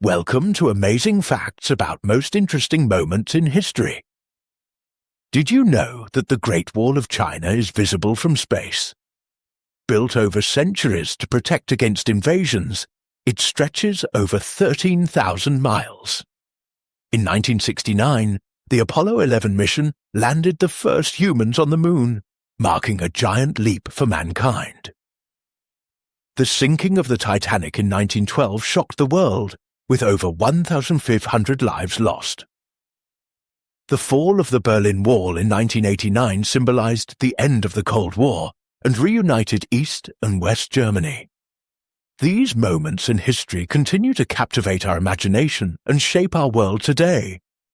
Welcome to Amazing Facts about Most Interesting Moments in History. Did you know that the Great Wall of China is visible from space? Built over centuries to protect against invasions, it stretches over 13,000 miles. In 1969, the Apollo 11 mission landed the first humans on the moon, marking a giant leap for mankind. The sinking of the Titanic in 1912 shocked the world, with over 1,500 lives lost. The fall of the Berlin Wall in 1989 symbolized the end of the Cold War and reunited East and West Germany. These moments in history continue to captivate our imagination and shape our world today.